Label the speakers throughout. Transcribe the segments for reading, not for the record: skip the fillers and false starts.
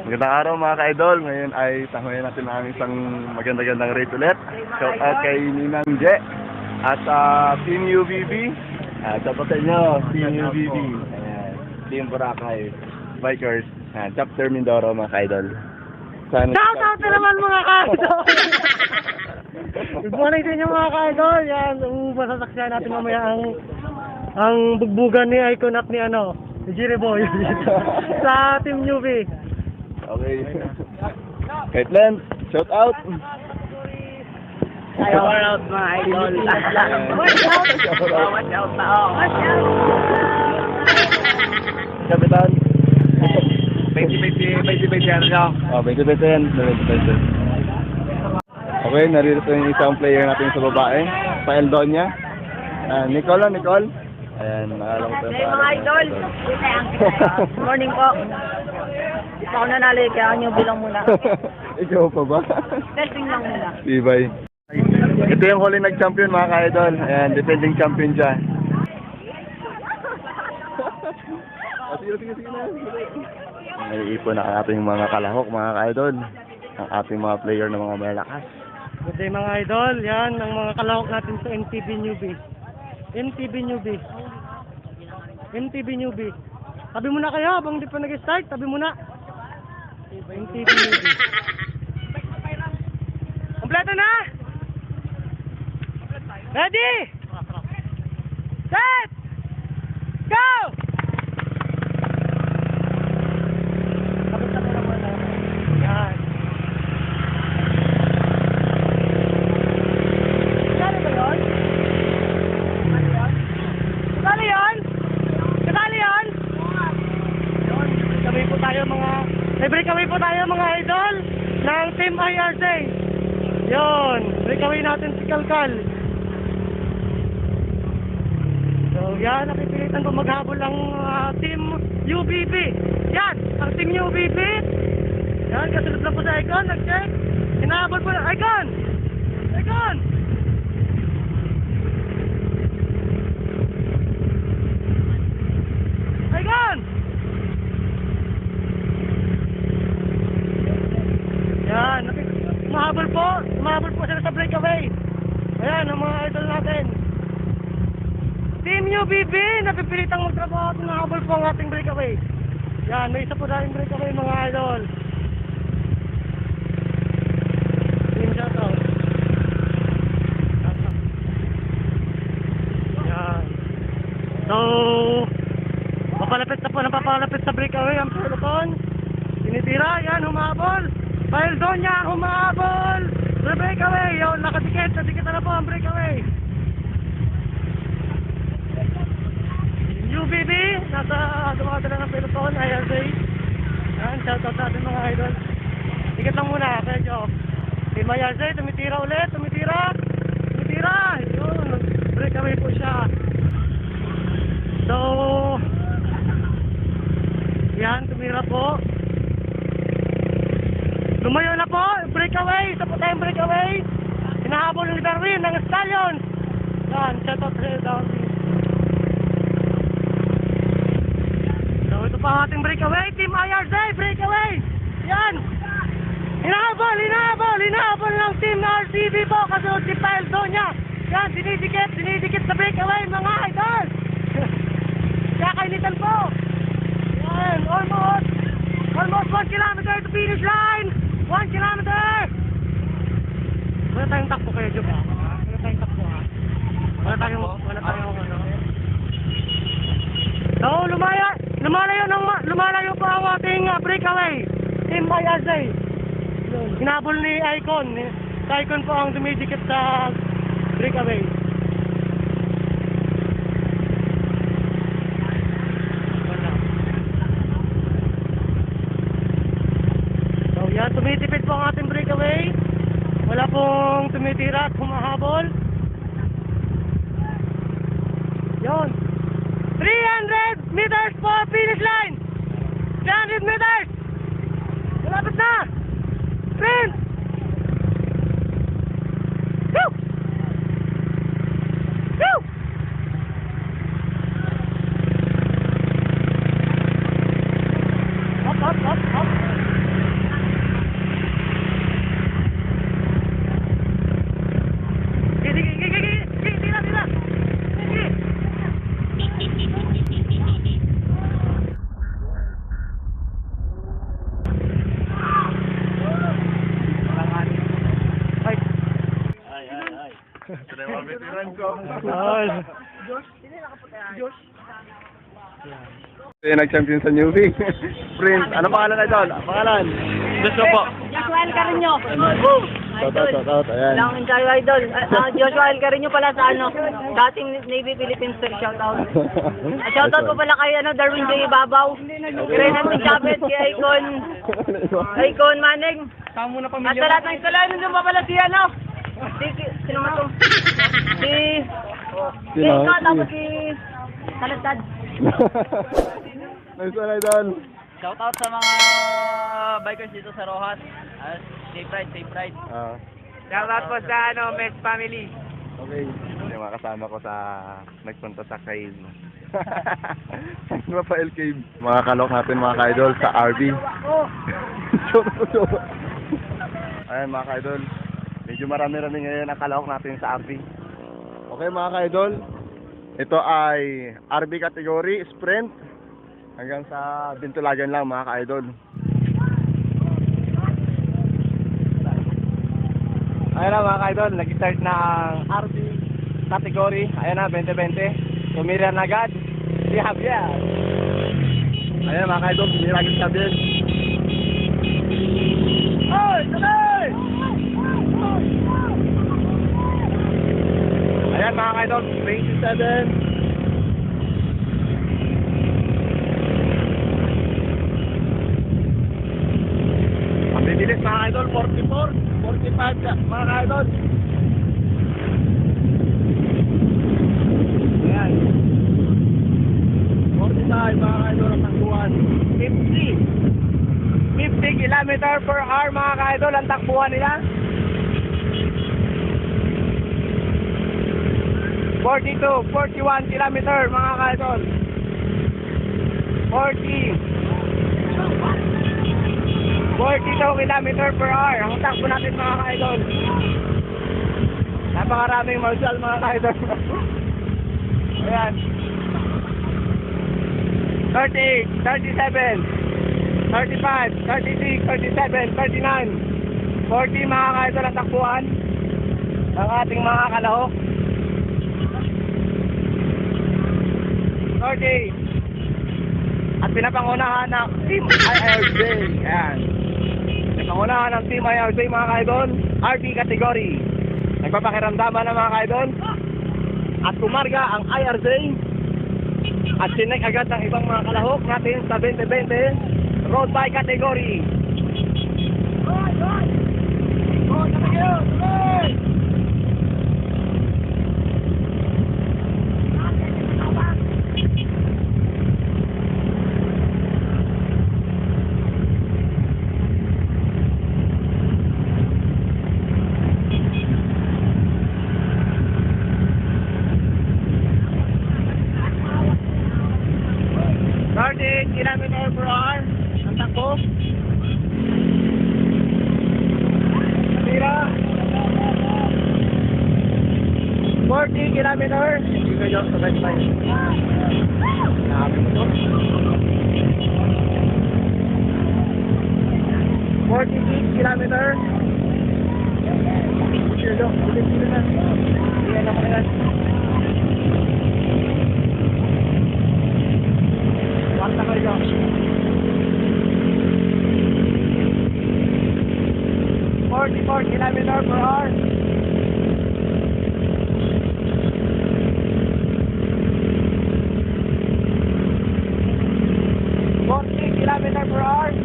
Speaker 1: Magandang araw mga ka-idol. Ngayon ay tanghulin natin ang isang magandang race ulit. Shout out kay Ninang Je at Team UBB. Shout out sa inyo, Team UBB. Ayan. Team Boracay Bikers. Chapter Mindoro mga ka-idol.
Speaker 2: Shout out na naman mga ka-idol! Good morning sa inyo mga ka-idol. Yan, masasaksihan natin mamaya ang bugbugan ni Icon at ni ni Jerry Boy sa Team UV.
Speaker 1: Okay. Kay Plant, shout out.
Speaker 3: Shout out mga idol. Watch out! Watch out na ako. Watch out!
Speaker 1: Kapitan.
Speaker 3: 20-20 ano nyo?
Speaker 1: Oh, 20-20 yan. 20-20. Okay, narito yung isang player natin sa babae. Sa Eldonia. Nicole. Ayan, nakalang ko
Speaker 3: Hey mga idol. Good morning po. Hindi pa ako nanalo kaya nyo bilang muna.
Speaker 1: Ikaw pa ba?
Speaker 3: Testing lang muna.
Speaker 1: Tibay. Ito yung huli nag-champion mga ka-idol. Ayan, defending champion siya. Sige na. Naiipon na ang ating mga kalahok mga ka-idol. Ang ating mga player na mga malakas.
Speaker 2: Good day mga idol. Yan, ang mga kalahok natin sa MTB Newbie. MTB Newbie. Tabi muna kayo habang di pa nag-start. Tabi muna. MTB Newbie. Kompleto na! Ready! Set! Go! Tapos na muna. Yan. Kasali ba yun? Kasali yun? Yun, breakaway po tayo may breakaway po tayo mga idol ng Team IRC. Yun, breakaway natin si Kalkal. So yan, napipilitan po maghabol ang Team UBB. Yan, ang Team UBB. Yan, kasunod lang po sa Icon, nag-check. Hinahabol po na, Icon! Yan, mahabol po sila sa breakaway. Ayan, ang mga idol natin. Team UBB, napipilitang magtrabaho at nahabol po ang ating breakaway. Yan, may isa po tayong breakaway mga idol. Team shoutout. Yan. So, napapalapit sa breakaway ang peloton. Tinitira, yan, humahabol. Eldonia, humahabol. Sa breakaway, yun, nakadikit na po ang breakaway. UBB, nasa dumakadala ng peloton, IRC. Yan, shoutout sa ating mga idol. Dikit lang muna, medyo. Team IRC, tumitira ulit, tumitira. Yun, breakaway po siya. So, yan, tumira po. Lumayo na po, breakaway, isa po tayong breakaway. Hinahabol ni Darwin ng Stallions. Yan, shoutout sa Darwin. So ito pa ang ating breakaway, Team IRZ, breakaway. Yan. Hinahabol ng Team RCB po, kasunod si Eldonia. Yan, dinidikit sa breakaway mga idol. Kakainitan po. Yan, almost 1 kilometer to finish line. 1 kilometer! Wala tayong takbo kayo, Job, ha? Wala tayong takbo, ha? Wala tayong So, lumalayo pa ang ating breakaway. Team IRZ. Hinabol ni Icon. Si Icon po ang dumidikit sa breakaway. Yan, tumitipid po ang ating breakaway. Wala pong tumitira at humahabol. Yon. 300 meters po finish line. 300 meters. Malapit na. Sprint. Woo! Woo! Hop.
Speaker 1: Alam ko.
Speaker 2: Ay.
Speaker 1: Nag-champion sa newbie. Prince, ano pangalan na doon? Pangalan?
Speaker 2: Gusto po.
Speaker 3: Joshua El Carino.
Speaker 1: Shout out, ayan.
Speaker 3: Lang ensayo idol. Joshua El Carino pala sa ano, dating Navy Philippines Tech, shoutout. Shoutout po pala kay Darwin J. Ibabaw. Renan Chavez, kay Icon Manning.
Speaker 2: Tama na
Speaker 3: At sa lahat ng instalayan, nandun pa pala si sino man to? Si
Speaker 1: Sino?
Speaker 3: Scott, tapos si Talastad.
Speaker 1: Nice one, idol.
Speaker 3: Shoutout sa mga bikers dito sa Rojas. Safe ride. Shoutout po sa Mess family.
Speaker 1: Okay. Yung mga kasama ko sa nagpunta sa cave. Ano pa El Cave? Mga kalok natin mga ka-idol sa RV. Joke. Ayan mga ka-idol. Medyo marami-rami ngayon ang kalok natin sa RV. Okay mga ka-idol. Ito ay RV category, sprint. Hanggang sa Bintulagan lang mga ka-idol. Ayan na mga ka-idol, nag-start na ang RV category. Ayan na, 2020. Tumira na agad si Javier. Ayan mga ka-idol, tumira agad si Javier. Oy! Tuloy! Ayan mga ka-idol, 27. Bibilis mga idol, 44, 45 ka, mga idol. Ayan. 45 mga idol ang takbuhan. 50 kilometer per hour mga idol ang takbuhan nila. 42, 41 kilometer mga idol. 42 kilometer per hour ang takbo natin mga ka-idol. Napakaraming marshal mga ka-idol. Ayan. 30, 37, 35, 36, 37, 39, 40 mga ka-idol ang takbuhan ang ating mga kalahok. 30. At pinapangunahan ng Team IRJ. Ayan. Pinapangunahan ng Team IRJ mga ka-idol. RV category. Nagpapakiramdaman na mga ka-idol. At kumarga ang IRJ. At sinek agad ang ibang mga kalahok natin sa 2020 road bike category. Kilometer per hour ang takbo. Tira. 40 kilometer. Hindi kayo sa best time. Nahabi mo to. 46 kilometer. Kilo na. Hindi na mo yan. Wala kayo. 44 kilometer per hour. 40 kilometer per hour.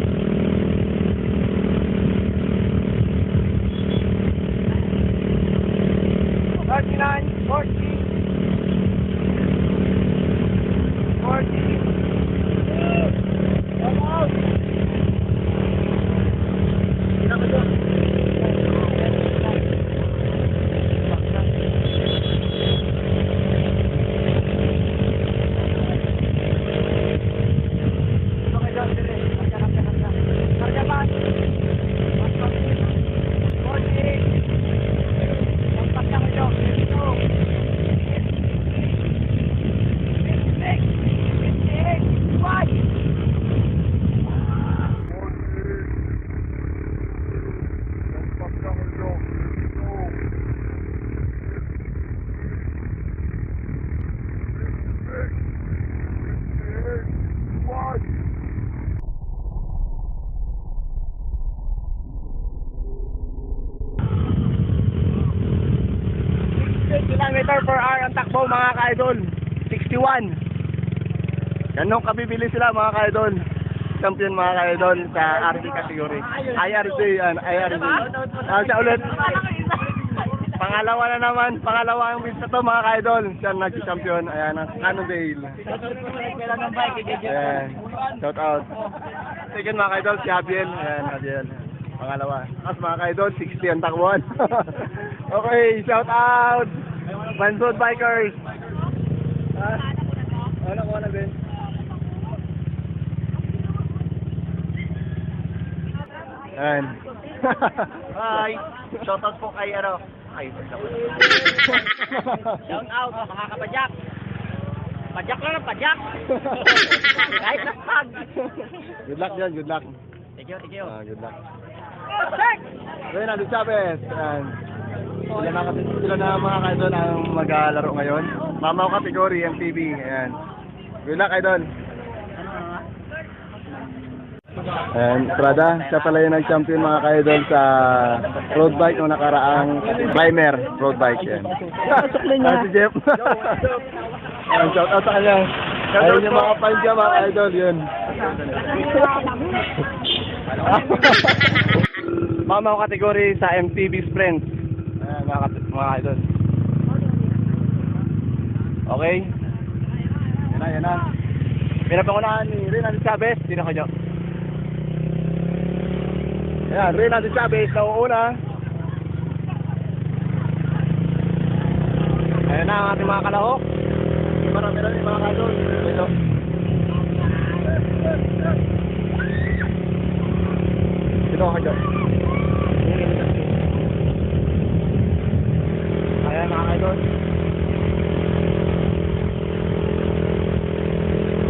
Speaker 1: 39, 40. 40. kilometer per hour ang takbo mga ka-idol. 61. Ganun kabibili sila mga ka-idol. Champion mga ka-idol sa RC category. IRC yan, IRC. Siya ulit. Pangalawa ang wins na to mga ka-idol. Siya nag-champion. Ayan, ang Cannondale. Ayan, shout out. Second mga ka-idol, si Javier. Ayan, Javier. Pangalawa. Tapos mga ka-idol, 60 ang takbuhan. Okay, shout out. Mansod Bikers. Wala ko na din. Ayan.
Speaker 2: Hi. Shoutout po kay ano. Ay, shout out mga kapadyak. Padyak lang ng padyak. Kahit na pag.
Speaker 1: Good luck dyan, good luck.
Speaker 2: Thank you, thank you.
Speaker 1: Good luck. Reynaldo Chavez. Ayan. Sila na mga ka-idol ang maglalaro ngayon. Mamaw category, MTB. Ayan. Good luck, idol. And Prada, siya pala yung nag-champion mga ka-idol sa road bike nung nakaraang primer road bike yan. Si Jeff. Shout out sa kanya. Ayun yung mga fans niya mga ka-idol yun. Mamaw category sa MTB Sprint. Ayan mga ka-idol. Okay. Yan na. Pinapangunahan ni Reynaldo Chavez. Sino ka dyan? Ayan, Reynaldo Chavez na uuna. Ayan na ang ating mga kalahok. Marami na yung mga kalahok. Ito. Ito ka dyan. Ayan mga kalahok.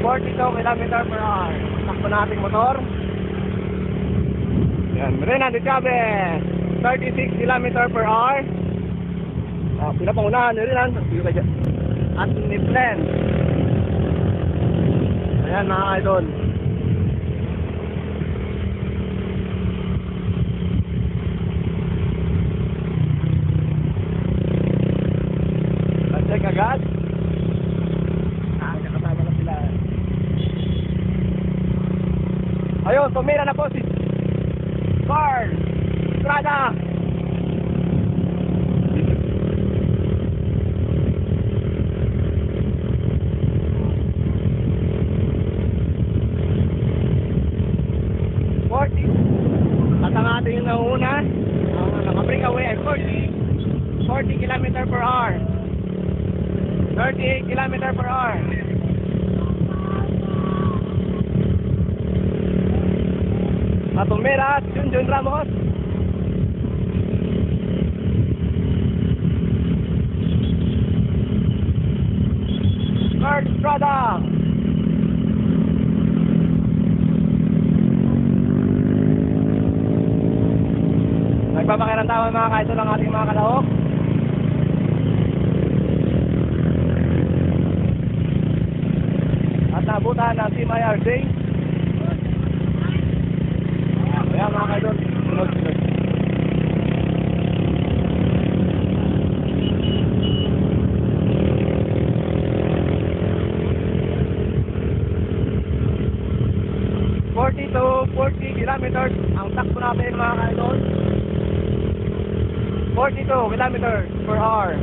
Speaker 1: 42 km/h. Takbo na ating motor. Yan, Reynaldo Chavez, 36 km/h. Pinapangunahan ni Reynaldo. At ni Plen. Ayan mga idol. Check agad. Nakasama na sila. Ayun, tumira na po si Carl Estrada. At ang ating nauna, ang naka-breakaway ay 40 km/h. 38 km/h. At tumira at Junjun Ramos. Carl Estrada. Nagpapakirantaman mga kaidol ang ating mga kalahok. At nabutan ng Team IRC. Ayan mga kaidol, sunod-sunod. to 40 kilometers ang takbo natin mga kaidol. 42 kilometers per hour.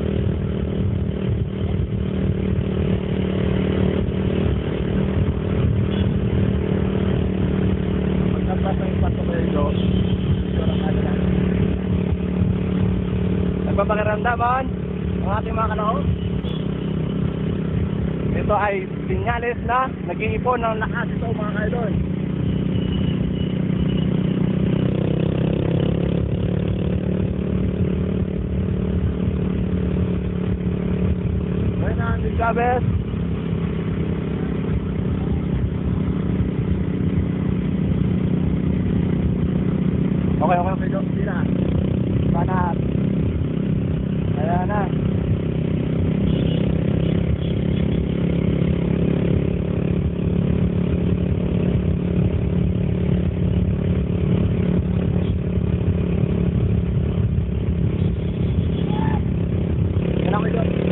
Speaker 1: Pagkapas ng pato ko ito, ito lang natin lang. Nagpapakiramdaman ang ating mga kalahok. Ito ay sinyales na nag-iipon ng lakas ito mga kaidol. Chavez. Okay, medyo hindi na. Panat. Ayan na. Yan ako ito.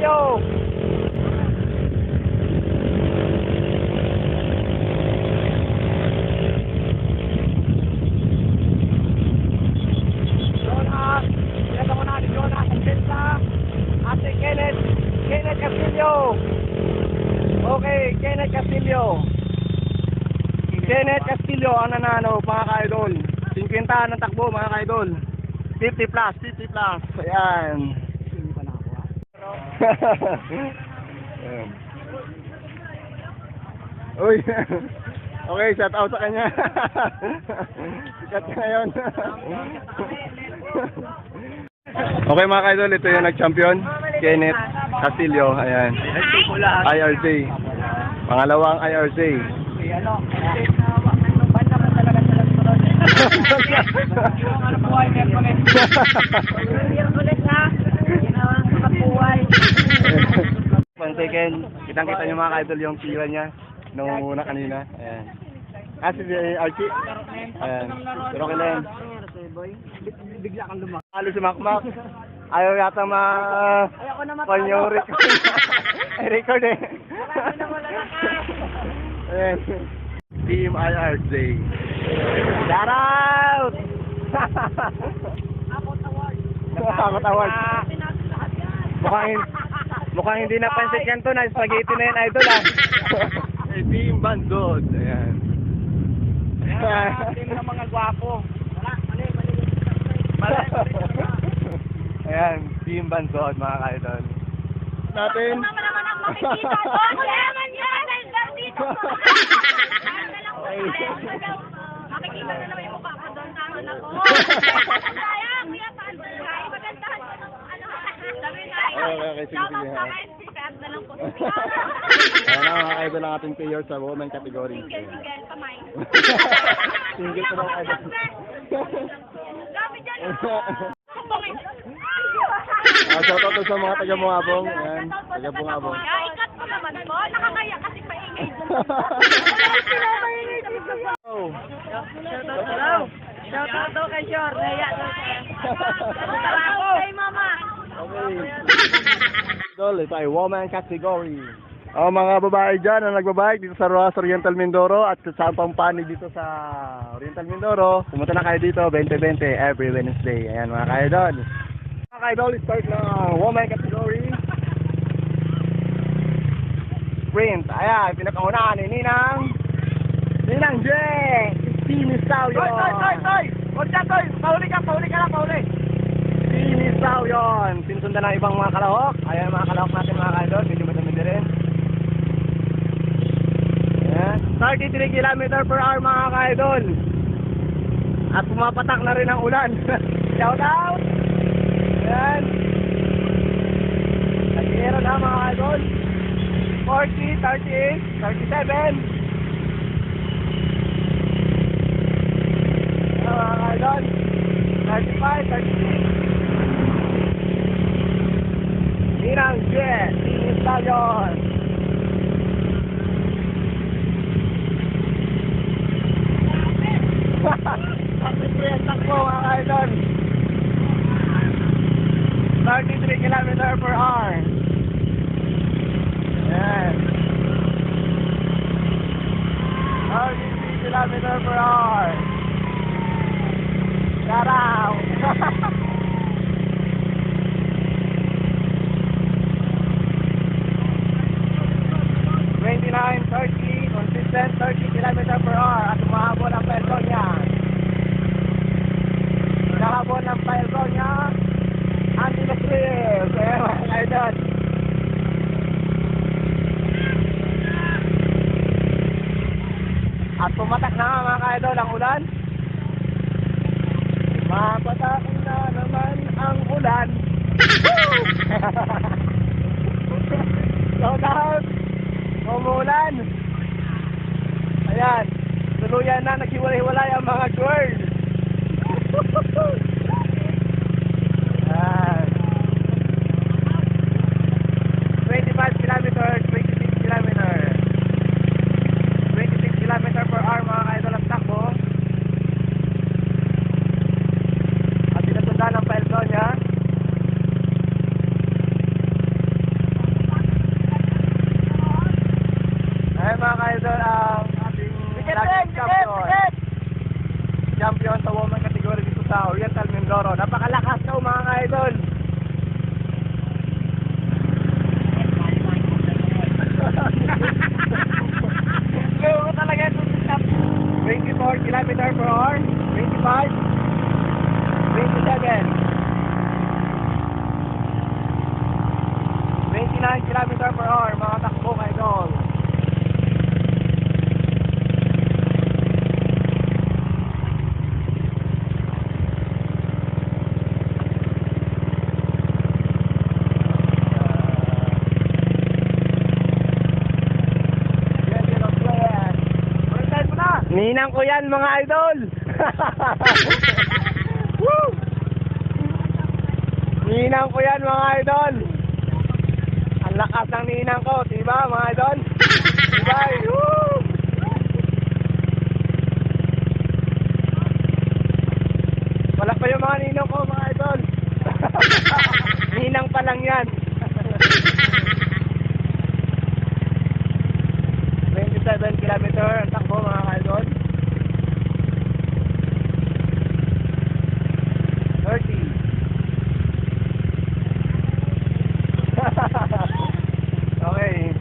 Speaker 2: Castillo. Jonas, pinata ko natin Jonas ang Tesla. Ate Kenneth Castillo. Okay, Kenneth Castillo. Kenneth Castillo ang nanalo mga ka-idol. 50 ng takbo mga ka-idol. 50 plus. Ayan. Hindi pa nakakuha.
Speaker 1: Ayan. Uy. Okay, shout out sa kanya. Sikat na ngayon. Okay mga ka-idol, ito yung nag-champion. Kenneth Castillo. Ayan. IRC. Pangalawang IRC.
Speaker 2: Ano ban naman talaga sa lagpuron. Ano buhay Merkules. Merkules ha. Ginawa sa kapuhay.
Speaker 1: 1 second. Kitang-kita nyo mga ka-idol yung tira niya nung una kanina. Ayan. Si Archie. Ayan. Pero kailan.
Speaker 2: Bigla kang lumak.
Speaker 1: Halo si Makmak. Ayaw yata
Speaker 2: Ayoko na matalo.
Speaker 1: Panyo record. Ay, record eh. Ayan. Team IRJ.
Speaker 2: Shout out!
Speaker 1: Akot award. Mukhang hindi napansin yan to na spaghetti na yan idol ah. Team Bandod. Ayan.
Speaker 2: Team ng mga gwapo.
Speaker 1: Ayan, Team Bandod mga ka-idol. Natin.
Speaker 3: Naman ang makikita. Ako naman yan! Dito! Makikita na naman yung mukha ko doon. Tama na ko. Sayang, kuya Pander. Magandahan ko ng ano. Sabi na.
Speaker 1: Okay, sige,
Speaker 3: Shout out
Speaker 1: sige,
Speaker 3: sa
Speaker 1: ha.
Speaker 3: akin. Sikat na lang po.
Speaker 1: Ayan na mga ka-idol ang ating player sa women category.
Speaker 3: Single, kamay.
Speaker 1: Single ko lang idol.
Speaker 3: Grabe dyan.
Speaker 1: Shout out sa mga taga-Bungabong. Ayan, taga-Bungabong.
Speaker 3: Ikat mo naman po. Nakakaya kasi paingay doon.
Speaker 1: Oh.
Speaker 2: Shout out daw kay Shor. Naya daw siya.
Speaker 3: Shout out kay mama.
Speaker 1: Okay. Idol, ito ay woman category. Oh, mga babae dyan na nagbabike dito sa Roas Oriental Mindoro at sa Pampani dito sa Oriental Mindoro. Pumunta na kayo dito 20-20 every Wednesday. Ayan mga ka-idol. Mga ka-idol, start ng woman category. Sprint. Ayan, pinakauna ni Ninang J. Team Stallion.
Speaker 2: Toy! Huwag dyan, Toy! Pauli ka lang.
Speaker 1: Team Stallion. Sinusundan ng ibang mga kalahok. Ayan mga kalahok natin mga ka-idol. Medyo madami rin. Ayan. 33 km per hour mga ka-idol. At pumapatak na rin ang ulan. Shout out! Ayan. Nag-iero na mga ka-idol. 40, 38, 37. Ayan mga ka-idol. 35, 36. Ninang Jet, Team Stallion. Takbo mga ka-idol. 33 km per hour. Ayan. 33 km per hour. Shout out. 29, 30, consistent 30 km per hour at umahabol ang pelton niya. Umahabol ang pelton niya. Anti-Lasris. Ayan mga ka-idol. At pumatak na nga mga ka-idol ang ulan. Mapatak na naman ang ulan. Shout out! Umulan. Ayan. Tuluyan na naghiwalay-hiwalay ang mga girls. Ayan. 25 kilometers, 26 kilometers. 26 kilometers per hour mga ka-idol ang takbo. At pinasundan ang pelto niya. Mindoro. Napakalakas daw mga ka-idol. Slow talaga ito sa stop. 24 km per hour, 25, 27, 29 km per hour, mga takbo ka-idol. Ninang ko yan mga idol. Woo! Ninang ko yan mga idol. Ang lakas ng ninang ko, diba mga idol? Diba? Woo! Wala pa yung mga ninang ko mga idol. Ninang pa lang yan. 27 kilometer ang takbo mga idol. 30. Okay.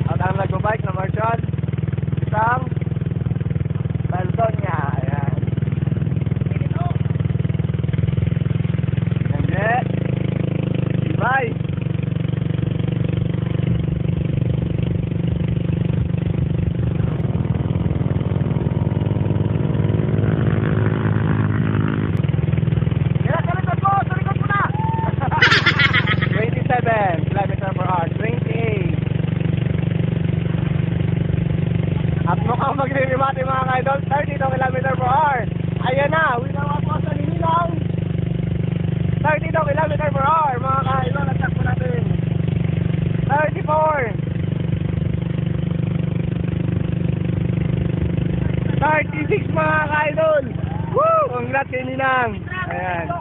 Speaker 1: At ang nagbabike na Marshall, isang Baldonia. Ayan. And then, bye. Magre-remate mga ka-idol, 32 km per hour. Ayan na, winawa po sa Nininang. 32 km per hour mga ka-idol, nagtak po natin. 34. 36 mga ka-idol. Woo! Congrats kay Ninang. Ayan.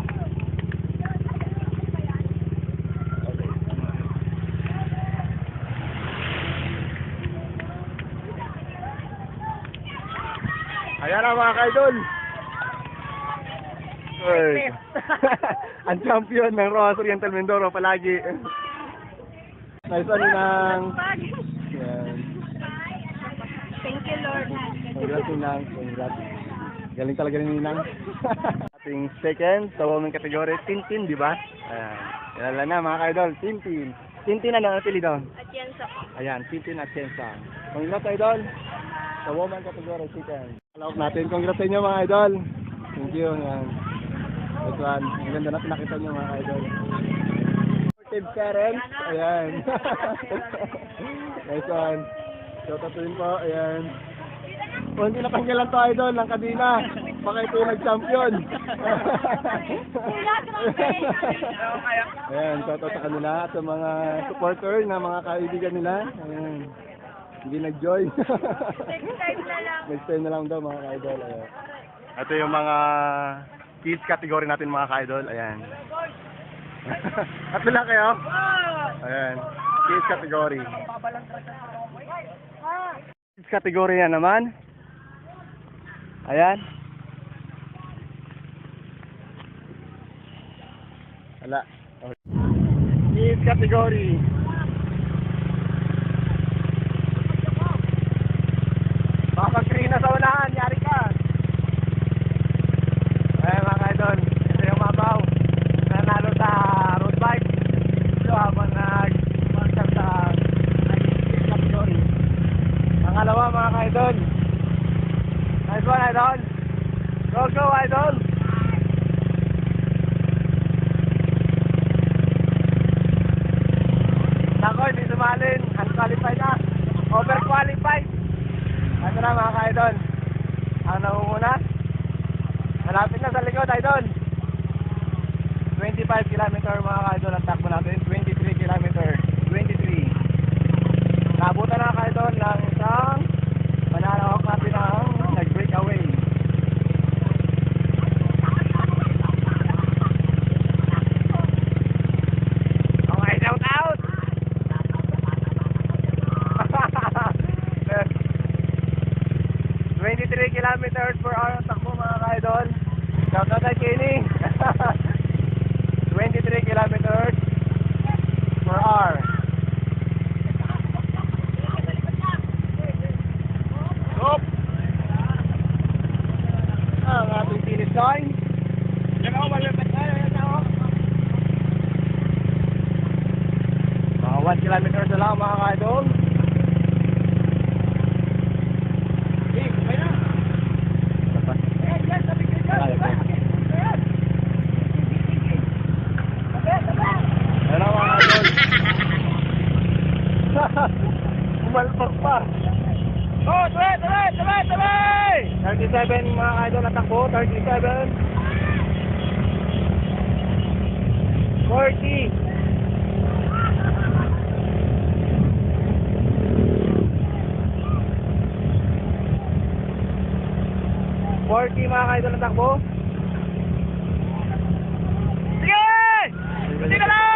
Speaker 1: Ayan na mga ka-idol. Ang champion ng Rojas Oriental Mindoro palagi. Nice one Ninang. Ayan.
Speaker 3: Thank you, Lord.
Speaker 1: Congrats Ninang. Congrats. Galing talaga ni Ninang. Ating second sa women category, Tintin, di ba? Ayan. Kilala na mga ka-idol, Tintin. Tintin ano ang apelido?
Speaker 3: Atienza po.
Speaker 1: Ayan, Tintin Atienza. Congrats idol. Sa woman category, second. Alawak natin. Congrats sa inyo mga idol. Thank you. Ayan. This one. Ang ganda na pinakita nyo mga idol. Supportive parents. Ayan. Nice one. Shout out rin po. Ayan. Kung hindi natanggalan to idol ng Kadina, baka ito yung nag-champion. Ayan, shout out sa kanila at sa mga supporter na mga kaibigan nila. Ayan. Hindi nag-join. Next time na lang daw mga ka-idol. Ayan. Ito yung mga kids category natin mga ka-idol. Ayan. Tatlo lang kayo? Ayan. Kids category. Kids category na naman. Ayan. Wala. Okay. Kids category. Makapag-3 na sa unahan, yari ka. Ayan mga ka-idol, ito yung mabaw. Nanalo sa road bike. Ito habang nag-marshal sa category. Pangalawa mga ka-idol. Nice one idol. Go go idol. Nako, hindi sumalin. Unqualified na. Overqualified. Ano na mga ka-idol? Ang naunguna? Malapit na sa likod, idol. 25 km mga ka-idol ang takbo natin. 23 km. 23. Nabutan na ka-idol ng isang mananahok natin ang nag-breakaway. Okay, shout out! 23 kilometers per hour ang takbo mga ka-idol. Shout out out kay Kenny. 23 kilometers per hour. Stop! Ang ating finish line. Yan ako, malapit tayo. Yan ako. Mga 1 kilometers na lang mga ka-idol. Umalpak pa. Oh, tuloy! 37 mga idol na takbo, 37. 40. 40 mga idol na takbo. Sige! Sige ka lang!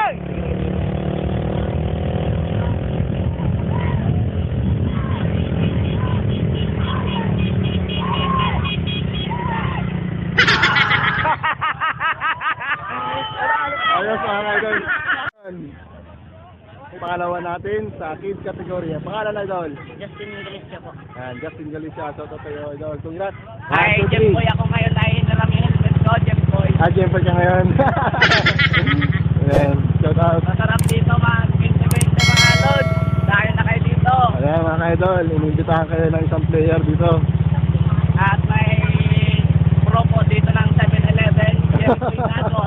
Speaker 1: Ayos mga idol. Pangalawa natin sa kids category. Pangalan na idol?
Speaker 3: Justin Galicia po.
Speaker 1: Yan, Justin Galicia. So, tayo idol. Congrats.
Speaker 3: Ay, Jeff Boy ako ngayon ay nalang yung helmet ko, Jeff Boy.
Speaker 1: Jemper ka ngayon. Ayan, shout out.
Speaker 3: Masarap dito mga 20-20 mga load. Dahil na kayo dito.
Speaker 1: Ayan mga idol, inimbitahan kayo ng isang player dito.
Speaker 3: At may promo dito ng 7-Eleven. Jeff Boy na ako.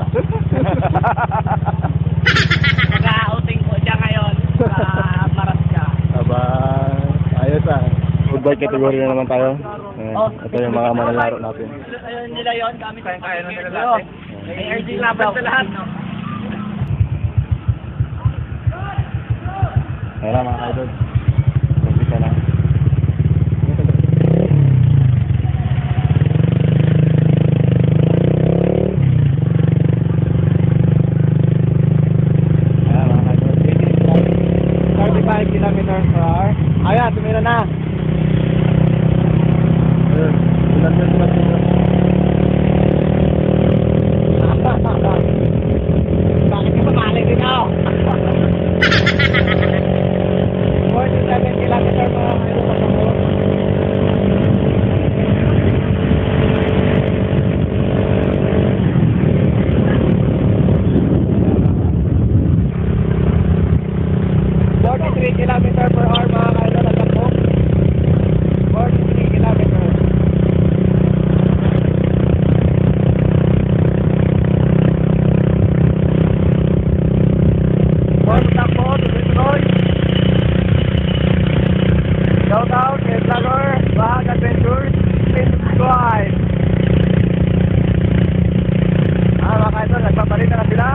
Speaker 3: Nag-outing ko siya ngayon sa Marasca.
Speaker 1: Aba, ayos ah. Football category na naman tayo. Ayan, ito yung mga manlalaro natin.
Speaker 3: Ayun nila yun, kami sa kaya nila lahat. May RG laban sa lahat.
Speaker 1: Ayan mga idol. Umpisa na. Ayan mga idol. 35 kilometers per hour. Ayan, tumira na. Ayun, ilan na sila sila.
Speaker 3: Bakit di ba maling din ako?
Speaker 1: 47 kilometers per hour. Kilometer per hour mga kaidol at ako 43 kilometers. Takbo, tuloy-tuloy. Shout out kay Vlogger Bahag Adventures Please subscribe. Mga kaidol, nagpapalit na sila.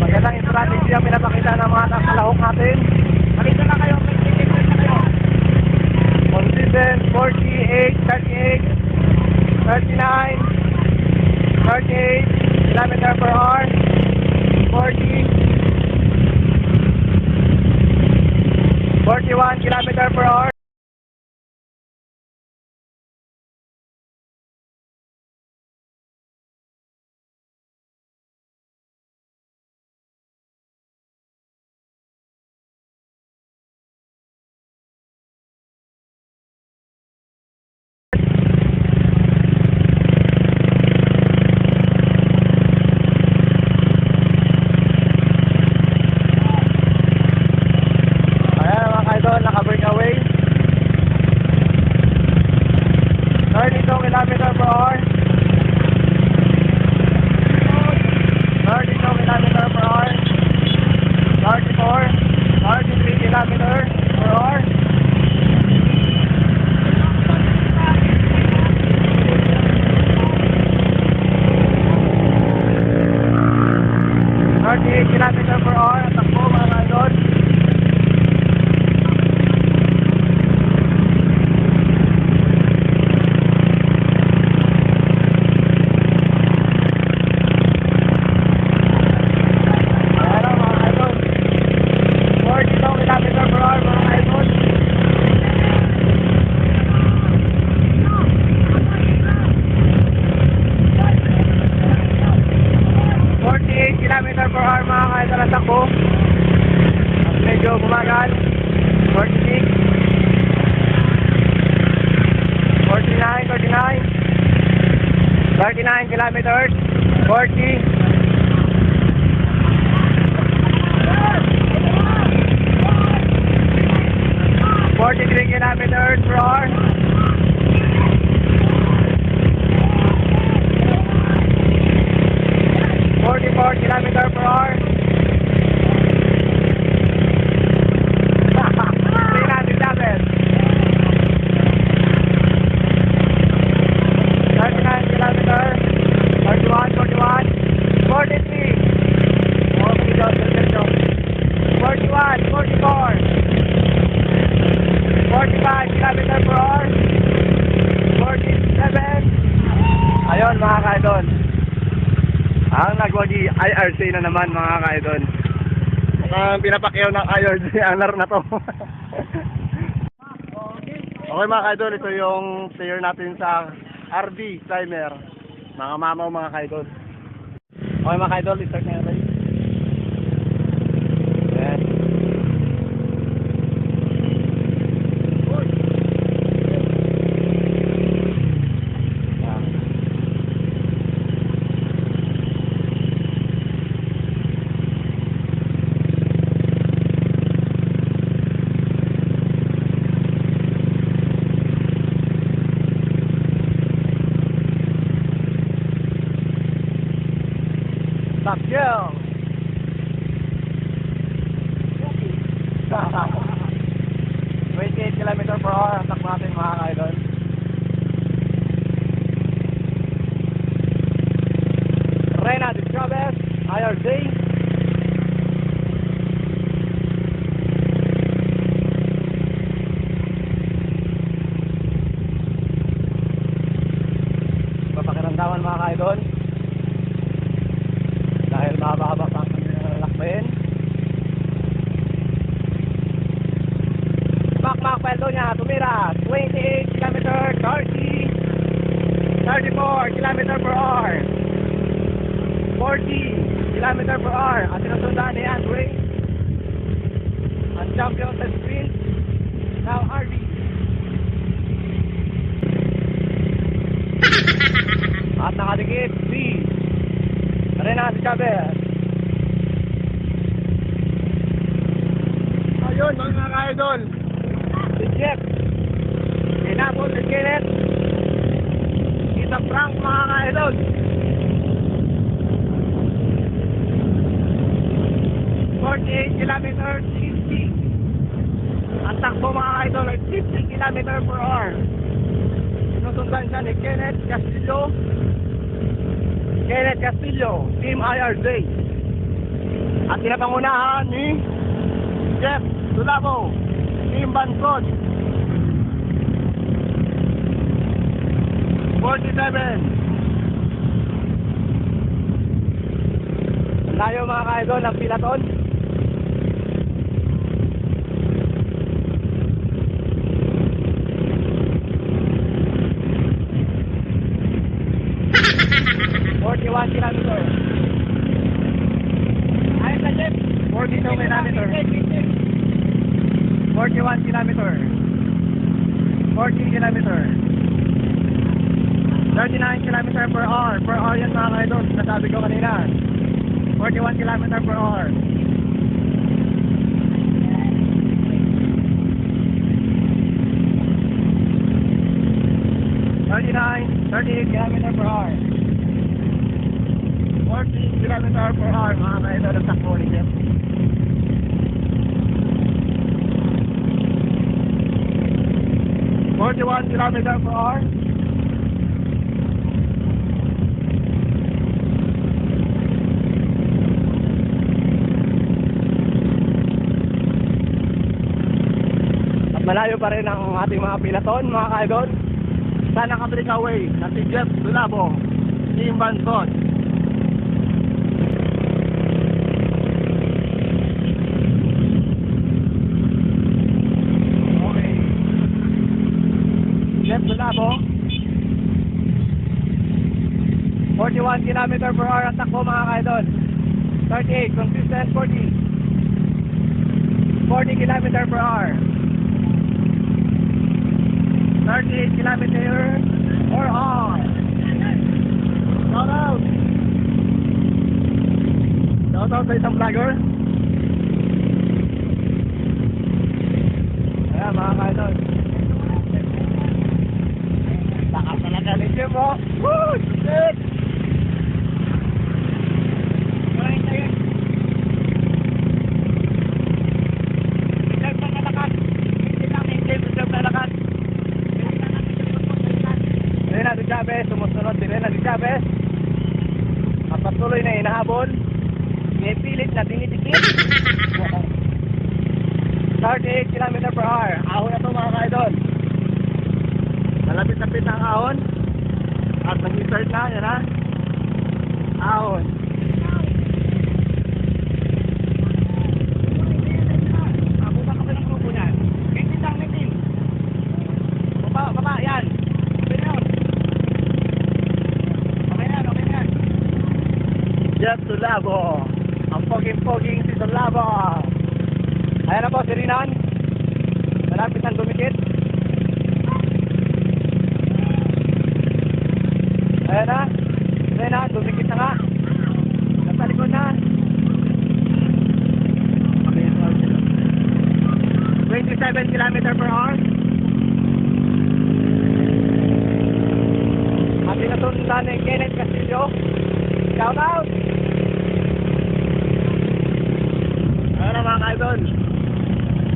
Speaker 1: Magandang strategy ang pinapakita ng mga nakalahok natin. Pakita na kayo, pakita na kayo. Consistent, 48, 38, 39, 38 kilometer per hour, 40, 41 kilometer per hour.
Speaker 2: idol ang takbo. At medyo bumagal. 46. 49, 39 kilometers. 40. 43 kilometers per hour. 44 kilometers per hour. 39 kilometers. 41, 41. 43. 41, 44. 45 kilometers per hour. 47. Ayun mga ka-idol. Ang nagwagi IRC na naman mga ka-idol. Mukhang pinapakyaw ng IRC ang laro na to. Okay mga ka-idol, ito yung player natin sa RB timer. Mga mamaw mga ka-idol. Okay mga ka-idol, start na natin. Yes. Stop, Joe! 28 kilometers per hour ang takbo natin mga ka-idol. Reyna de Chavez, IRC. Papakiramdaman mga ka-idol. Dahil mahaba-haba pa ang lakbayin. Makmak peldo niya, tumira 28 km, 30, 34 km per hour, 40 km per hour. At sinusundan ni Andre, ang champion sa sprint, now RB. At nakadikit si Reyna de Chavez. Ayun mga ka-idol, si Jeff hinabol si Kenneth, isang prank mga ka-idol. 48 kilometers 50. Ang takbo mga ka-idol ay 50 km per hour. Sinusundan siya ni Kenneth Castillo, Team IRC. At pinapangunahan ni Jeff Tulabo, Team Bansod. 47. Layo mga ka-idol ng pilaton. Kilometer. Ayun na Jeff. 42 kilometer. 41 kilometer. 14 kilometer. 39 kilometer per hour. Per hour yan mga ka-idol. Nasabi ko kanina. 41 kilometer per hour. 38 kilometer per hour. 40 kilometer per hour mga ka-idol ang takbo ni Jeff. (41 kilometer per hour). At malayo pa rin ang ating mga pilaton mga ka-idol. Sana ka-breakaway na si Jeff Tulabo, Team Bansod. Tulabo 41 km per hour ang takbo mga ka-idol. 38, consistent 40. 40 kilometer per hour. 38 kilometer per hour. Shout out! Shout out sa isang vlogger. Ayan mga kaidol. Lakas talaga ni Jim, oh! Woo! Shit! Chavez, sumusunod si Rena Chavez. At patuloy na hinahabol. Pinipilit na dinidikit. 38 km per hour. Ahon na ito mga kaidol. Malapit-lapit na ang ahon. At nag-start na, yan na. Ahon. Abutan ka pa ng grupo niyan. Maintain lang, maintain. Baba, yan. Jeff Sulabo. Ang poging-poging si Sulabo. Ayan na po si Rinan. Malapit nang dumikit. Ayan na. Rinan, dumikit na nga. Nasa likod na. 27 km per hour. At pinasundan ni Kenneth Castillo. Shout out! Ayan na mga kaidol.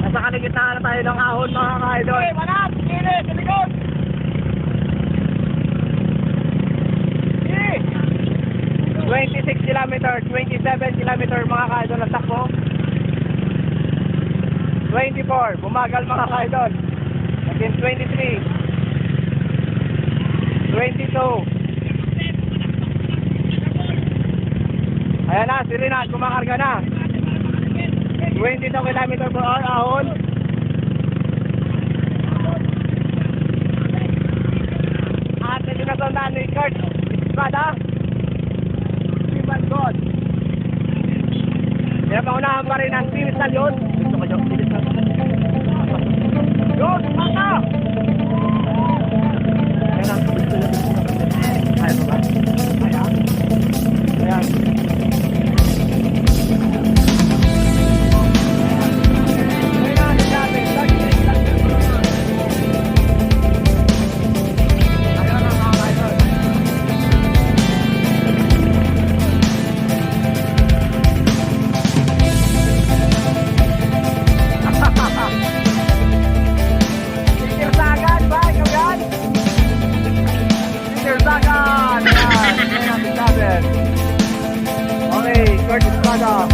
Speaker 2: Nasa kaligitnaan na tayo ng ahon mga kaidol. Hey, manap! Kine! Sa likod! 26 kilometer, 27 kilometer mga kaidol ang takbo. 24, bumagal mga kaidol. Again 23. 22. Ayan na, si Rinat, kumakarga na. 22 km per hour, ahon. At sinasandaan ni Kurt Estrada. Team God. Kaya paunahan pa rin ang Team Stallion. Gusto ko dyan, bilis na. Yun, maka! Ayan na. Ayan ba? Ayan. Ayan. Okay, Kurt Estrada.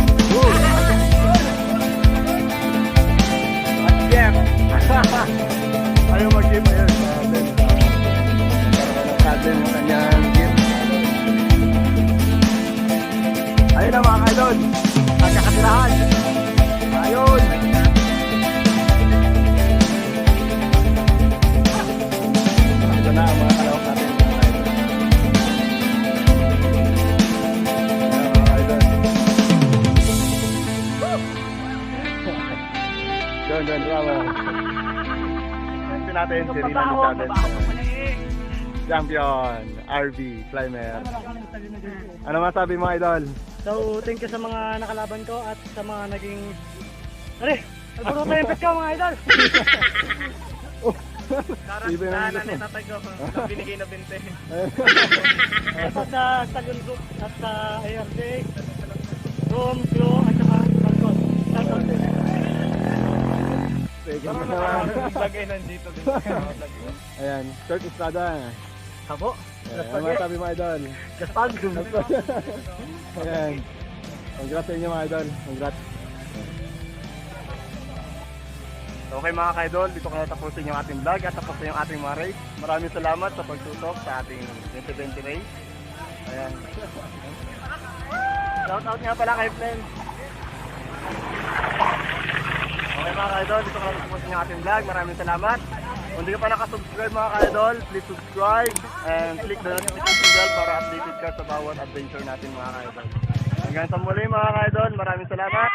Speaker 2: At Jeff. Ayaw mag-give ayun. Natin yung kanyang gift. Ayun na mga kaidol. Nagkakasilahan. Ayun. Ito na ang mga kalawak natin. Doon, bravo. Ito natin si Rina Luchaden. Champion, RV, climber. Ano masabi mo, idol? So, thank you sa mga nakalaban ko at sa mga naging... Are, alburo tayo pet ko mga idol!
Speaker 1: Iba yung gusto.
Speaker 2: Tatay ko, binigay na 20. At sa Tagon Group, at sa ARJ, Room, Crew, at saka Balcon.
Speaker 1: Bagay nandito din. Ayan, Kurt Estrada.
Speaker 2: Habo?
Speaker 1: Ano masabi mo, idol?
Speaker 2: Gaspag!
Speaker 1: Ayan. Congrats sa inyo mga idol. Congrats. Okay mga ka-idol, dito ko na tapusin yung ating vlog at tapos na yung ating mga race. Maraming salamat sa pagtutok sa ating 2020 race. Ayan. Shout out nga pala kay friends. Okay mga ka-idol, dito ko na tapusin yung ating vlog. Maraming salamat. Kung hindi ka pa nakasubscribe mga ka-idol, please subscribe and click the notification bell para updated ka sa bawat adventure natin mga ka-idol. Hanggang sa muli mga ka-idol, maraming salamat.